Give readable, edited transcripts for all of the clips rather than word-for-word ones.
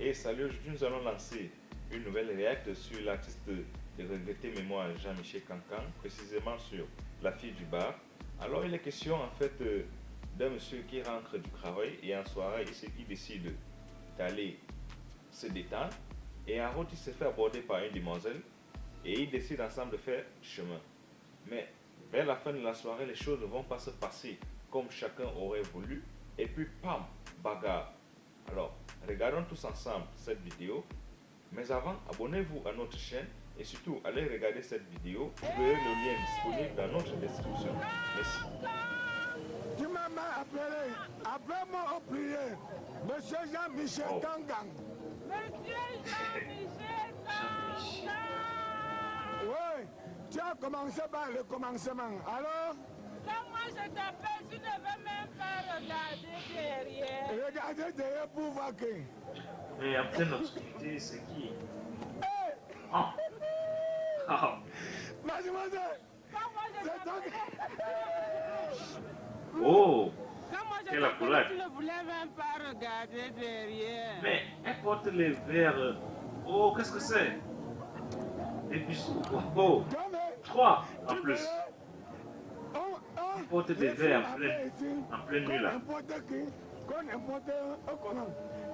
Et salut, aujourd'hui nous allons lancer une nouvelle réacte sur l'artiste de regretté mémoire Jean-Michel Cancan, précisément sur La fille du bar. Alors il est question en fait d'un monsieur qui rentre du travail et en soirée il décide d'aller se détendre et en route il se fait aborder par une demoiselle et ils décident ensemble de faire chemin. Mais vers la fin de la soirée les choses ne vont pas se passer comme chacun aurait voulu et puis pam, bagarre. Alors, regardons tous ensemble cette vidéo. Mais avant, abonnez-vous à notre chaîne et surtout, allez regarder cette vidéo. Vous verrez le lien disponible dans notre description. Merci. Tu m'as appelé, appelle-moi au prier, Monsieur Jean-Michel Cancan. Monsieur Jean-Michel Cancan. Oui, tu as commencé par le commencement. Alors? Quand moi je t'appelle, tu ne veux même pas regarder derrière. Regardez derrière pour voir que... Mais après l'obscurité, c'est qui? Hey! Ah. Ah. Mademoiselle! Quand moi je t'appelle, Oh! quand moi je Quelle t'appelle, accolade. tu ne voulais même pas regarder derrière. Mais elle porte les verres. Oh, qu'est-ce que c'est? Des bijoux. Oh, 3 en plus. Elle porte des verres en pleine nuit là.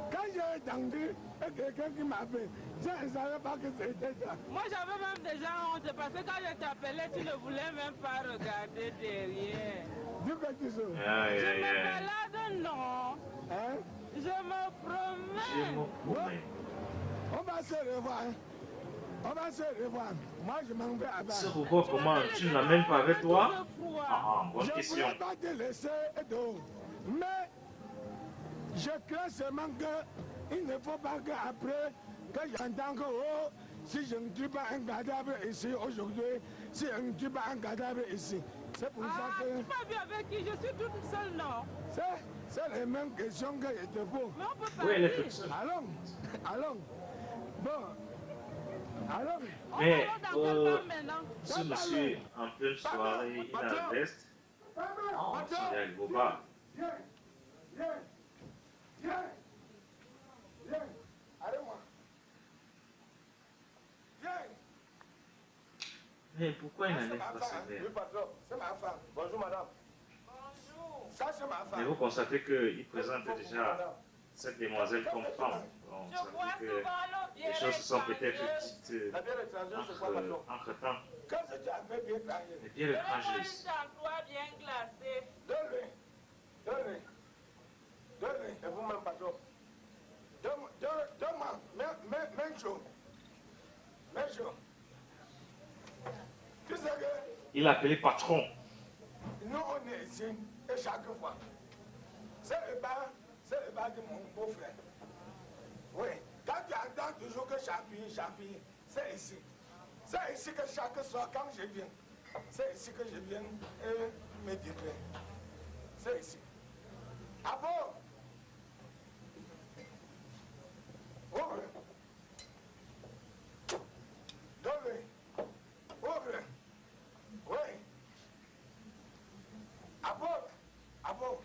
Quand j'ai entendu quelqu'un qui m'appelle, je ne savais pas que c'était ça. Moi j'avais même déjà honte parce que quand je t'appelais, tu ne voulais même pas regarder derrière. Dis que tu sais. Aïe, Je aïe, me aïe. balade, non. Hein? Je me Je promène. me promets. On va se revoir. Hein? On va se revoir. Moi, je m'en vais à Se bas. revoir comment? Tu ne l'amènes pas avec toi? Ah, bonne Je ne question. voulais pas te laisser dehors. Mais je crains seulement qu'il ne faut pas qu'après, que j'entends que oh, si je ne tue pas un cadavre ici aujourd'hui, si je ne tue pas un cadavre ici. C'est pour ça Ah, que tu m'as vu avec qui? Je suis toute seule, non? c'est les mêmes questions que je te pose. Mais on peut Oui, elle est parler. toute seule. Allons. Bon. Allons. On Mais va dans quel bar maintenant? ce monsieur, en pleine soirée, il a la veste. Oh, il arrive au bar. Viens. Allez-moi. Viens. Mais pourquoi il C'est n'enlève ma pas femme. ses verres? Oui, patron. C'est ma femme. Bonjour, madame. Bonjour. Ça, c'est ma Mais femme. vous constatez qu'il présente déjà cette demoiselle comme femme. Donc, Je ça vois veut dire souvent le que bien les choses se sont peut-être étranger. petites La bière étrangère, c'est quoi, patron? entre-temps. Qu'est-ce que tu as fait bien travailler? Les bières Donnez-moi une étrangères. chantoie bien glacée. Donne-le. Et vous-même, patron. Donne-moi. Même chose. Tu sais que Il a appelé patron. nous, on est ici, et chaque fois. C'est le bar de mon beau-frère. Oui. Quand tu entends toujours que j'appuie, c'est ici. C'est ici que chaque soir, quand je viens, c'est ici que je viens me distraire. C'est ici. Ah bon? Ouvre. Donne-le. Ouvre. Oui. Apporte.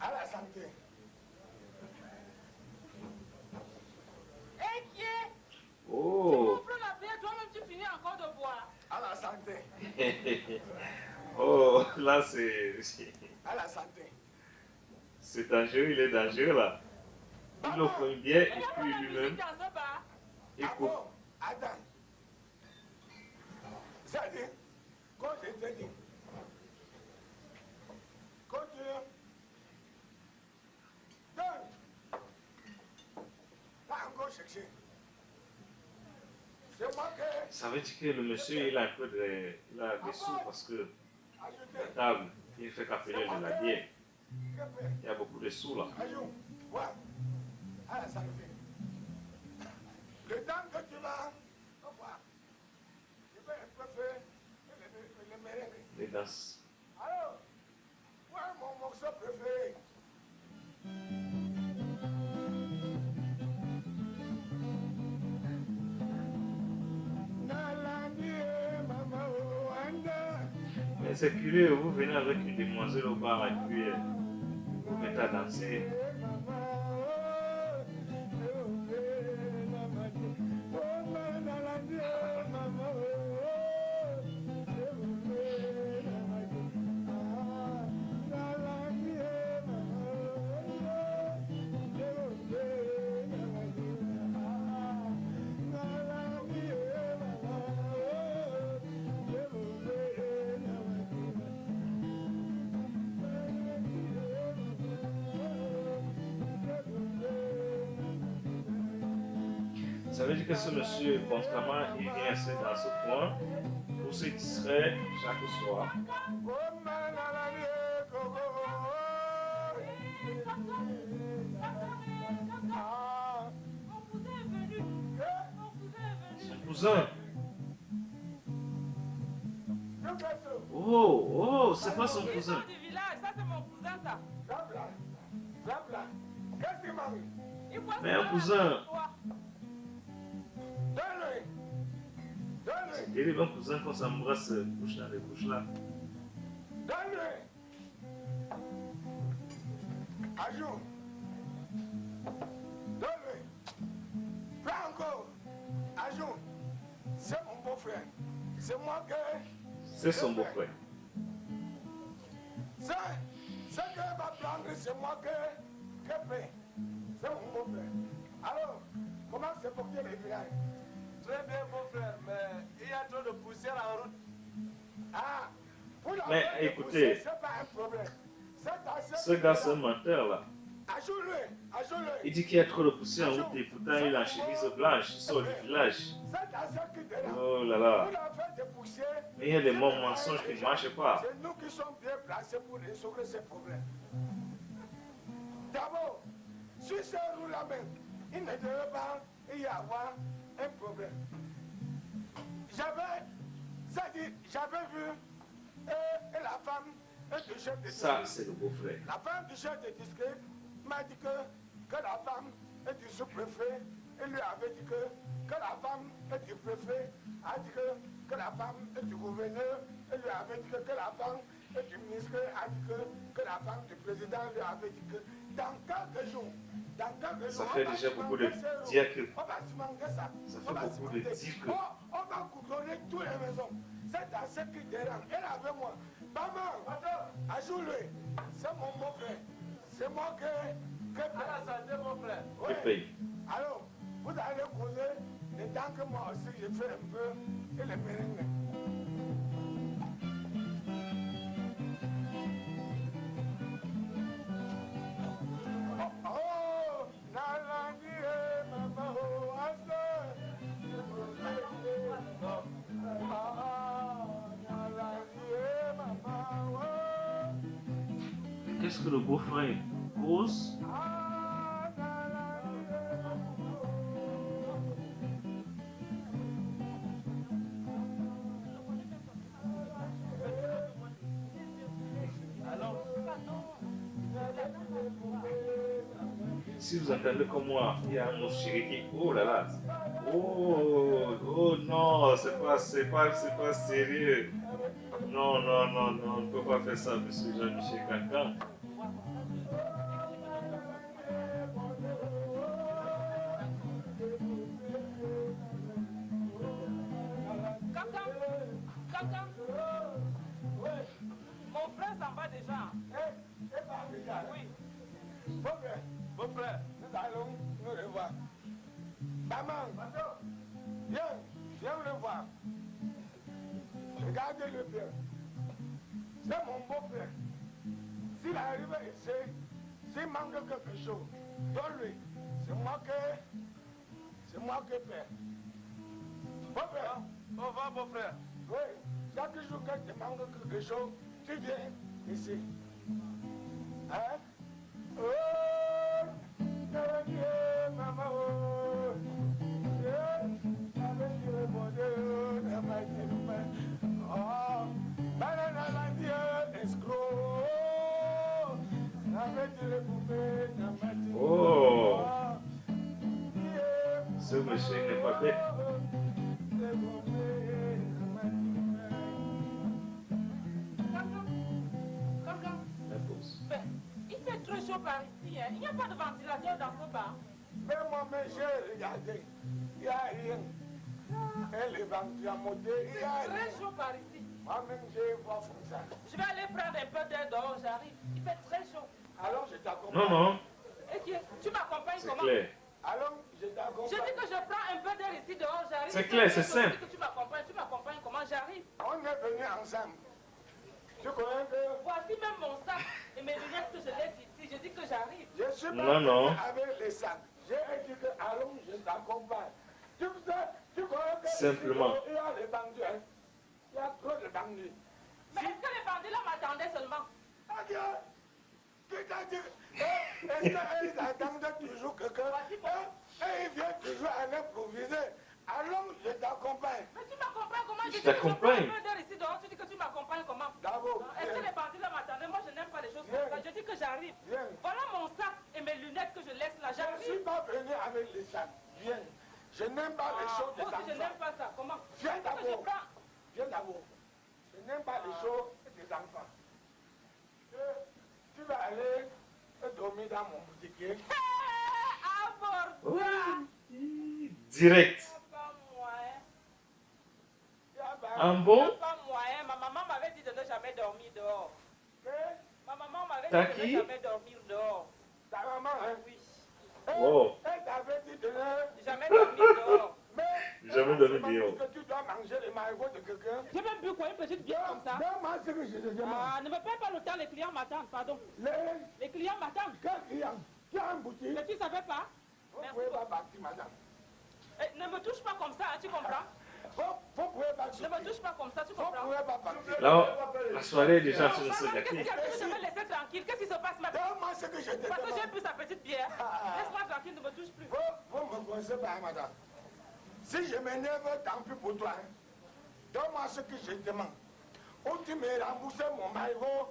À la santé. Et qui est? Tu Oh. m'ouvres la bière, toi-même tu finis encore de boire. À la santé. Oh, là c'est À la santé. dangereux, il est dangereux là. Il offre une bière Il et y a pas puis la lui-même, musique dans ce bar. il Ah coupe. bon? Attends. C'est-à-dire, quand je te dis, continue. Donne. Pas encore chercher. C'est moi qui Ça veut dire que le monsieur il a un peu il a des sous parce que ai la ajouté. table, il fait qu'appeler de la bière. Que fait? Il y a beaucoup de sous là. Ajoute. Voilà. À la santé. Le temps que tu vas, au revoir. Je vais un peu faire le merengue. Les danses. Alors, voilà mon morceau préféré. Mais c'est curieux, vous venez avec une demoiselle au bar et puis vous mettez à danser. Ça veut dire que ce monsieur, constamment, il vient dans ce coin pour se distraire chaque soir. Son cousin. Oh, c'est pas son cousin. Du village, ça c'est mon cousin ça. Qu'est-ce qu'il m'a dit? Mais un cousin. Donne-lui. C'est terrible, un cousin qu'on s'embrasse bouche dans les bouches là. Donne-lui. Ajoute. Donne-lui. Fais encore. Ajoute. C'est mon beau-frère. C'est moi que... C'est son beau-frère. Ce que va prendre, c'est moi que paie. C'est mon beau-frère. Alors, comment c'est porté les villages? Très bien, mon frère, mais il y a trop de poussière en route. Ah, pour la Mais faire écoutez, pousser, c'est pas un problème. Ce gars, c'est un menteur là. Ajoute-le, ajoute-le. Il dit qu'il y a trop de poussière en route et pourtant il a en chemise blanche. Il sort du village. C'est à ce qui dérange. Oh là là. Pour la faire dépousser, Mais il y a des bons mensonges qui ne marchent pas. c'est nous qui sommes bien placés pour résoudre ces problèmes. D'abord, sur ce roue-là même, il ne devait pas y avoir un problème. J'avais vu la femme du chef de Ça, district. c'est le beau-frère. La femme du chef de district m'a dit que la femme est du sous-préfet. Il lui avait dit que la femme est du préfet. A dit que la femme est du gouverneur. Il lui avait dit que la femme est du ministre. A dit que la femme du président lui avait dit que dans quelques jours, Ça fait déjà beaucoup de dire que. on va se manquer ça. Ça fait beaucoup de dire que. On va couronner toutes les maisons. C'est à ce qui dérange. Elle avec moi. Maman, ajoute-le. C'est mon beau-frère. C'est moi qui paye. À la santé, mon frère. Qui paye. Alors, vous allez causer le temps que moi aussi je fais un peu et le merengue. Oh, Nalandi, maman, oh, Asla. Qu'est-ce que le beau-frère cause? Si vous entendez comme moi, il y a un mot chéri qui. Oh là là! Oh non, c'est pas sérieux. Non, on ne peut pas faire ça, monsieur Jean-Michel Cancan. Cancan. Mon frère s'en va déjà. Oui. Bon frère, nous allons nous revoir. Maman, viens le voir. Regardez-le bien. C'est mon beau-frère. S'il arrive ici, s'il manque quelque chose, donne-lui. C'est moi qui paie. Beau-frère. Au revoir, mon frère. Oui, chaque jour que tu manques quelque chose, tu viens ici. Hein? Oh, maman, oh. Oh, ce monsieur n'est pas bête. La pause. Il fait trop chaud par ici. Hein. Il n'y a pas de ventilateur dans ce bar. Mais moi-même, j'ai regardé. Il n'y a rien. Et les ventilateurs, il y a Très rien. chaud par ici. Moi-même, j'ai voir comme ça. Je vais aller prendre un peu d'air dehors, j'arrive. Il fait très chaud. Alors, je t'accompagne. Non, Et tu m'accompagnes c'est comment? clair. Alors, je Je t'accompagne. dis que je prends un peu d'air ici dehors, j'arrive. C'est clair, c'est Je dis simple. que tu m'accompagnes comment j'arrive. On est venus ensemble. Tu connais que Voici même mon sac et mes lunettes que je laisse ici. Je dis que j'arrive. je suis pas Non. venu avec les sacs. J'ai dit que allons, je t'accompagne. Simplement. Il y a les bandits, hein. Il y a trop de bandits. Mais est-ce que les bandits là m'attendaient seulement? Adieu. Qui t'a dit? Est-ce qu'ils attendent toujours quelqu'un? Et ils viennent toujours à l'improviser. Allons, je t'accompagne. Mais tu m'accompagnes comment? Je t'accompagne. Ici dehors, tu dis que tu m'accompagnes comment? D'abord, Est-ce que les bandits là m'attendaient? Moi, je n'aime pas les choses comme ça. Je dis que j'arrive. viens. Voilà mon sac et mes lunettes que je laisse là. Je ne suis J'arrive. pas venu avec les sacs. Viens. Je n'aime pas les choses des Moi aussi, je enfants. n'aime pas ça. Comment? Viens Est-ce que je d'abord. prends? Viens d'abord. Je n'aime pas les choses des enfants. Tu vas aller dormir dans mon boutiquier. Aborda. Direct. Pas moyen. Un bon? Pas moyen. Ma maman m'avait dit de ne jamais dormir dehors. Ma maman m'avait T'as dit de qui? ne jamais dormir dehors. Ta maman, hein? Oui. Oh. Elle t'avait dit de ne Jamais dormir dehors. Jamais donné dehors. que tu dois manger les marigots de quelqu'un. J'ai même bu quoi, une petite bière comme ça. Donne-moi ce que je te demande. Ah, ne me perds pas le temps, les clients m'attendent, pardon. Les clients m'attendent. Quel client? Tu as un boutique? Mais tu savais pas? Vous Merci pouvez pas beaucoup. partir, madame. Eh, ne me touche pas comme ça, hein, tu comprends? Vous pouvez pas Ne me touche pas comme ça, tu Vous comprends? pouvez pas partir. Là, la soirée est déjà en train de se Qu'est-ce gâter. qu'il y a? Tu me laisser tranquille. Qu'est-ce qui se passe maintenant? Donne-moi ce que je te Parce que j'ai demande. bu sa petite bière. Laisse-moi tranquille, ne me touche plus. Vous me connaissez pas, madame. Si je m'énerve, tant pis pour toi. Hein. Donne-moi ce que je demande. Ou tu me rembourses mon marigot,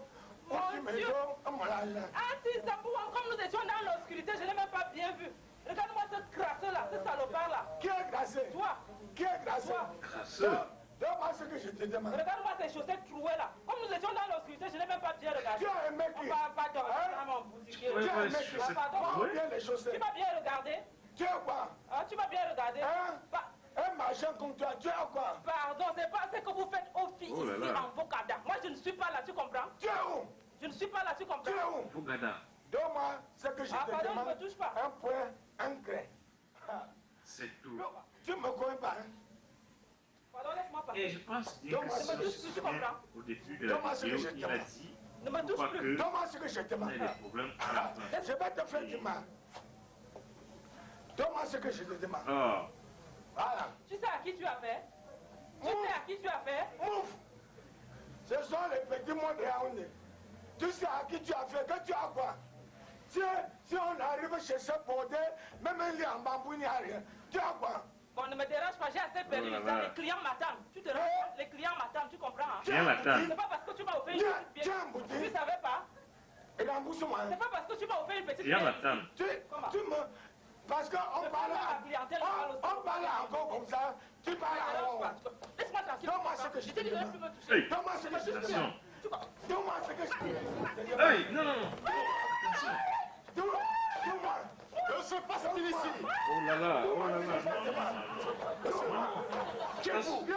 ou tu me Dieu. donnes mon argent. Ah si, Zabouan, comme nous étions dans l'obscurité, je n'ai même pas bien vu. Regarde-moi ce crasseux-là, ce salopard-là. Qui est gracé? Toi, Qui est gracé? toi. Donne-moi ce que je te demande. Regarde-moi ces chaussettes trouées-là. Comme nous étions dans l'obscurité, je n'ai même pas bien regardé. Tu as aimé On qui? va pas dormir Hein? dans mon boutiquier. Ouais, Tu as ouais, aimé qui? c'est- Pardon. Prends Ouais. bien les Tu chaussettes. m'as bien regardé? Tu as quoi? Ah, tu m'as bien regardé? Hein? Pa- Un marchand comme toi, tu as quoi? Pardon, c'est pas ce que vous faites aux filles Oh là ici là. en Bocada. Moi, je ne suis pas là, tu comprends? Tu es où? Je ne suis pas là, tu comprends? Tu es où? Bougada. Donne-moi ce que je Ah, te pardon, demande. ne me touche pas. Un point, un craie. Ah. C'est tout. Tu me connais pas, hein? Pardon, laisse-moi Et passer. je pense bien Donc, que moi, si je je me me touche, tu souviens, comprends? au début de la Donne-moi ce que vidéo, je il a demande. dit Ne me faut touche pas plus. que Donne-moi ce que je te on demande. ait des problèmes à la fin. Je vais te faire du mal. Donne-moi ce que je te demande. Ah, Voilà. Tu sais à qui tu as fait? Tu sais à qui tu as fait? Ouf! Ce sont les petits mots de Yaoundé. Tu sais à qui tu as fait, que tu as quoi? Si on arrive chez ce bordel, même un lit en bambou, il n'y a rien. Tu as quoi? Bon, ne me dérange pas, j'ai assez perdu. Oh là là. Les clients m'attendent. Tu te rends compte? Les clients m'attendent, tu comprends? Hein? viens l'attendre. C'est pas parce que tu m'as offert une Tiens, petite bière. tiens, Tu boutique. savais pas? Et rembourse-moi. C'est pas parce que tu m'as offert une petite Viens bière. l'attendre. Comment? Tu me... Parce qu'on Je parle... parle à la clientèle, je parle aussi. On parle encore comme ça. Tu parles Ne me dérange en pas. Laisse-moi tranquille. Donne-moi ce que je Je te t'ai dit de ne demande. plus me toucher. Hey, Donne-moi ce que je te attention. demande. Tu comprends? Donne-moi ce que je te demande. Hey, non, non, non. Attention. Donne-moi. Que se passe-t-il ici? Oh là là, oh là là. Qui êtes-vous? Viens.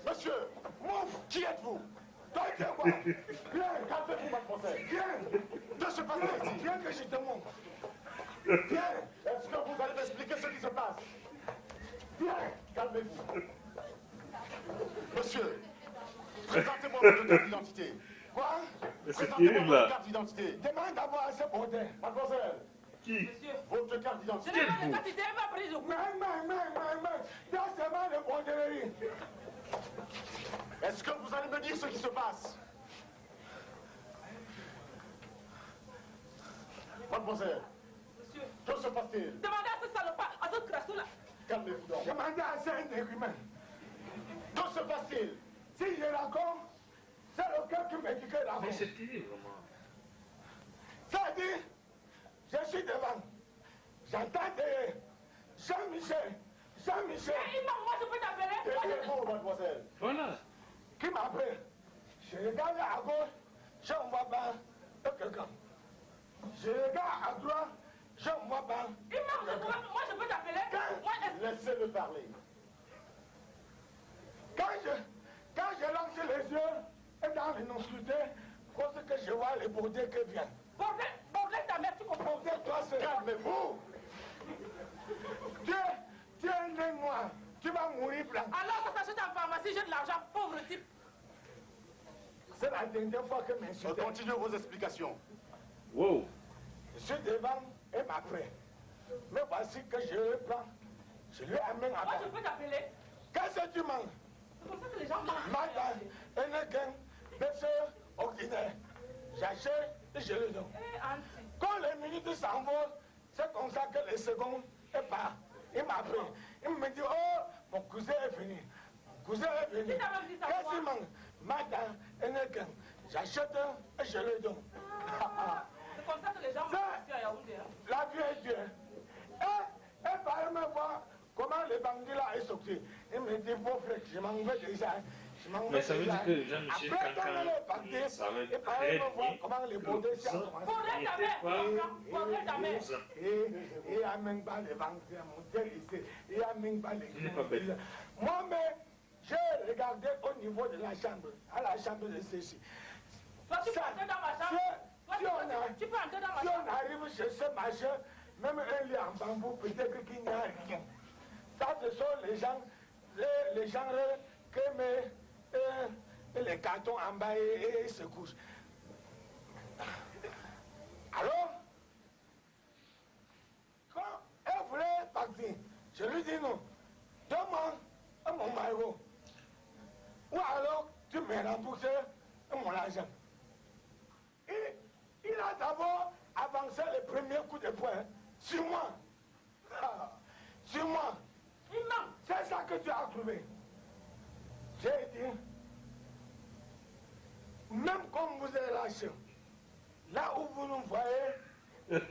Monsieur, Mouf. qui êtes-vous? Toi, tu es quoi? Viens. Calmez-vous, mademoiselle. Viens. Que se passe-t-il ici? Viens que je te montre. Viens. Est-ce que vous allez m'expliquer ce qui se passe? Viens. Calmez-vous. Monsieur, présentez-moi votre carte d'identité. Quoi? Mais c'est Présentez-moi terrible votre là. carte d'identité. Demande d'abord à ce bordel. Mademoiselle, Qui? Monsieur, votre carte je d'identité. n'ai pas de quantité, elle m'a pris le coup. Mais. Dans ce mal de bordellerie. Est-ce que vous allez me dire ce qui se passe? Mademoiselle, Monsieur, que se passe-t-il? demandez à ce salopard, à ce crasseux-là. Calmez-vous donc. Demandez à ce intégriment. Que se passe-t-il? Si je raconte, c'est le cœur qui me dit que Mais raconte. c'est terrible vraiment. Ça dit, je suis devant. J'entends derrière. Jean-Michel. Jean-Michel. Eh, Imam, moi je peux t'appeler? Moi, je Taisez-vous, mademoiselle. Voilà. Qui m'appelle? Je regarde à gauche, je ne vois pas quelqu'un. Je regarde à droite, je ne vois pas. Imam, moi je peux t'appeler? Moi, est-ce Laissez-le parler. Quand je lance les yeux et dans l'inobscurité, parce que je vois les bordels qui viennent. bordel ta mère, tu comprends? Bordel, toi, c'est... Calmez-vous. Tu es né noir, tu vas mourir blanc. Alors que t'achètes en pharmacie, j'ai de l'argent, pauvre type. C'est la dernière fois que m'insulte. Continuez vos explications. Wow. Je suis devant et m'après. Mais voici que je le prends. Je lui amène à Moi bas. je peux t'appeler? Qu'est-ce que tu manges? C'est comme ça que les gens mangent. Madame, un gain, baisseur ordinaire. J'achète et je le donne. Quand les minutes s'en vont, c'est comme ça que les secondes est pas. Il m'appelle. Il me dit, oh, mon cousin est venu. Mon cousin est venu. Qu'est-ce qu'il mange? Madame, un gain. J'achète et je le donne. C'est comme ça que les gens mangent ici à Yaoundé. La vie est dure. Et par me voir comment les bandits là est sorti. Il me dit, beau frère, je m'en vais déjà. Mais ça veut dire que Jean-Michel Cancan savait très bien comment les bondés s'y ont commencé. Et à même pas les banques, monter ici. Et à même pas les. Moi-même, j'ai regardé au niveau de la chambre, à la chambre de ceci. Toi, tu peux entrer dans ma chambre. Tu peux entrer dans ma chambre. Si on arrive chez ce machin, même un lit en bambou, peut-être qu'il n'y a rien. Ça, ce sont les gens qui mettent les cartons en bas et se couchent. Alors, quand elle voulait partir, je lui dis non, donne-moi mon maillot. Ou alors, tu me rembourses mon argent. Il a d'abord avancé le premier coup de poing sur moi. Sur moi. C'est ça que tu as trouvé. J'ai dit, même comme vous êtes lâché, là où vous nous voyez,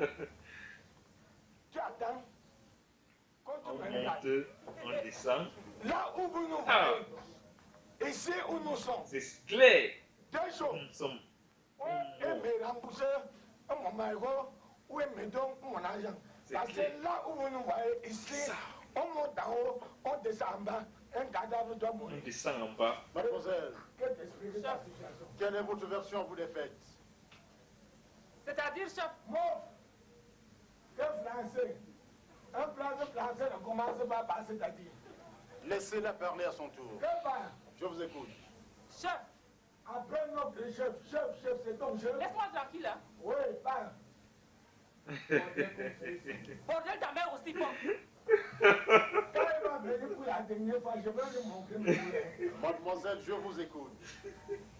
tu attends. On monte, on descend. Là où vous nous voyez, ici où nous sommes. C'est clair. Deux choses. Ou elle me rembourse mon maillot, ou elle me donne mon argent. Parce que là où vous nous voyez, ici, on monte en haut, on descend en bas, un cadavre doit mourir. On descend en bas. Mademoiselle, Que t'explique ta situation? quelle est votre version, vous, des faits? C'est-à-dire, chef, Mon, que français. Un français ne commence pas par c'est-à-dire. Laissez-la parler à son tour. Que part? Je vous écoute. chef, Après notre chef, c'est ton chef. laisse-moi tranquille. Hein. Oui, parle. Bordel, ta mère aussi, bon. Quand il va venir pour la dernière fois, je vais lui montrer mon poulet. Mademoiselle, je vous écoute.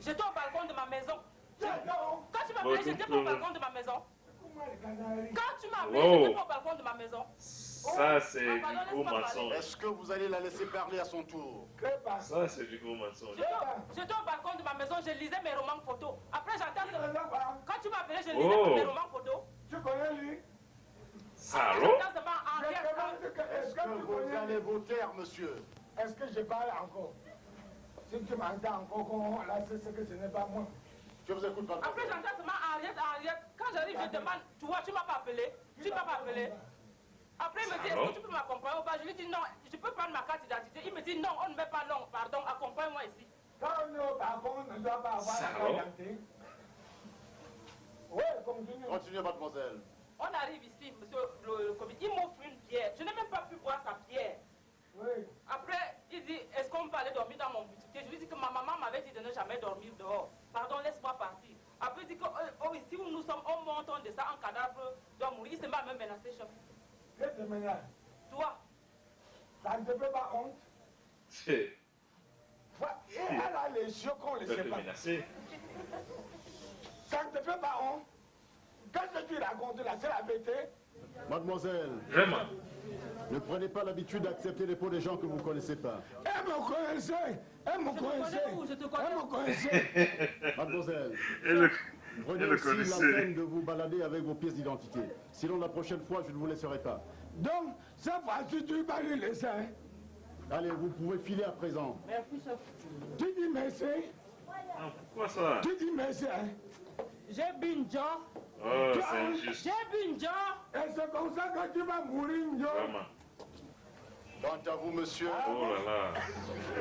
J'étais au balcon de ma maison. J'adore. Quand tu m'as appelé, j'étais au balcon de ma maison. Comment les canaries? Quand tu m'as appelé, Wow. j'étais au balcon de ma maison. Ça, c'est du gros mensonge. Est-ce que vous allez la laisser parler à son tour? Que part? Ça, c'est du gros mensonge. J'étais au balcon de ma maison, je lisais mes romans photos. Après, j'entends Tu connais pas? quand tu m'as appelé, je lisais Oh. mes romans photos. Tu connais lui? Salaud. J'entends seulement Je Henriette. demande que est-ce Est-ce que que tu vous connais allez lui? vous taire, monsieur? Est-ce que je parle encore? Si tu m'entends encore, là, c'est ce que ce n'est pas moi. Je vous écoute, Après, mademoiselle. j'entends seulement Henriette. Quand j'arrive, je demande, tu vois, tu m'as pas appelé. Tu m'as pas appelé. Après, il me dit, est-ce que tu peux m'accompagner ou pas? Je lui dis non, je peux prendre ma carte d'identité. Il me dit non, on ne met pas non, pardon, accompagne-moi ici. Quand on est au balcon, on ne doit pas avoir la Salaud. carte d'identité. Oui, continue. Continuez, mademoiselle. On arrive ici, monsieur le comité, il m'offre une bière. Je n'ai même pas pu boire sa bière. Oui. Après, il dit, est-ce qu'on peut aller dormir dans mon boutique? Je lui dis que ma maman m'avait dit de ne jamais dormir dehors. Pardon, laisse-moi partir. Après, il dit que ici où nous sommes, on monte, on descend, un cadavre doit mourir. Il se m'a même menacé, chef. Que te ménage? Toi, Ça ne te fait pas honte? C'est. Et elle a les yeux qu'on ne Tu sait peux te pas. menacer. Ça ne te fait pas honte? Qu'est-ce que tu racontes là? C'est la vérité? Mademoiselle, Vraiment. ne prenez pas l'habitude d'accepter les pots des gens que vous ne connaissez pas. Elle me connaissait! Elle me je te connais connaissait! où? Je te Elle connais me où? connaissait! Mademoiselle, Elle prenez le aussi la connaissait. peine de vous balader avec vos pièces d'identité. Sinon, la prochaine fois, je ne vous laisserai pas. Donc, cette fois-ci, tu vas lui laisser. Hein? Allez, vous pouvez filer à présent. Merci, chef. Tu dis merci? Ah, pourquoi ça? Tu dis merci, hein? J'ai bu une jar. Oh, c'est injuste. J'ai bu une jar. Et c'est comme ça que tu vas mourir, Njo. Vraiment. Quant à vous, monsieur, Oh là là.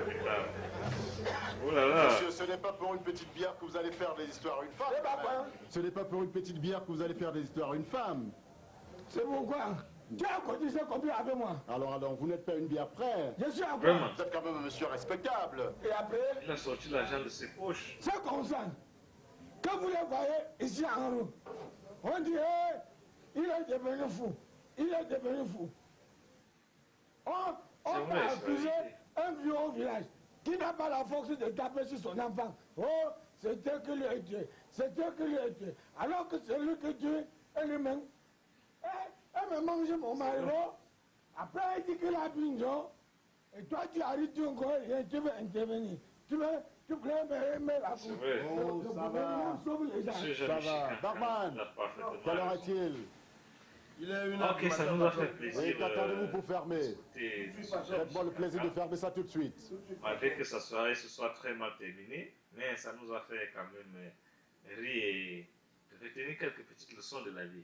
Putain. Oh là là. monsieur, ce n'est pas pour une petite bière que vous allez faire des histoires à une femme. C'est pas quoi? Ce n'est pas pour une petite bière que vous allez faire des histoires à une femme. C'est pourquoi? Tu as cotisé combien avec moi? Alors, vous n'êtes pas une bière frère. Je suis à quoi? Vraiment. Vous êtes quand même un monsieur respectable. Et après, Il a sorti l'argent de ses poches. c'est comme ça. Quand vous les voyez ici en haut, on dit, hey, il est devenu fou. Il est devenu fou. On C'est peut vrai, c'est accuser vérité. un vieux au village qui n'a pas la force de taper sur son enfant. Oh, c'est Dieu qui lui a tué. C'est Dieu qui lui a tué. Alors que c'est lui qui tue, elle lui-même. Elle me mange mon mari. Après, elle dit qu'il a bu. Et toi, tu arrives, tu encore rien, tu veux intervenir. Tu peux aimer la C'est vrai. Oh, ça va. Monsieur Ça Jean-Michel va. Cancan, Barman, il a parfaitement quelle heure raison. est-il? Il est une heure Ok, du ça matin, nous a patron. fait plaisir. Oui, qu'attendez-vous pour fermer? d'écouter monsieur Faites-moi le Jean-Michel plaisir de Cancan. fermer ça tout de suite. Malgré que sa soirée se soit très mal terminée, mais ça nous a fait quand même rire et retenir quelques petites leçons de la vie.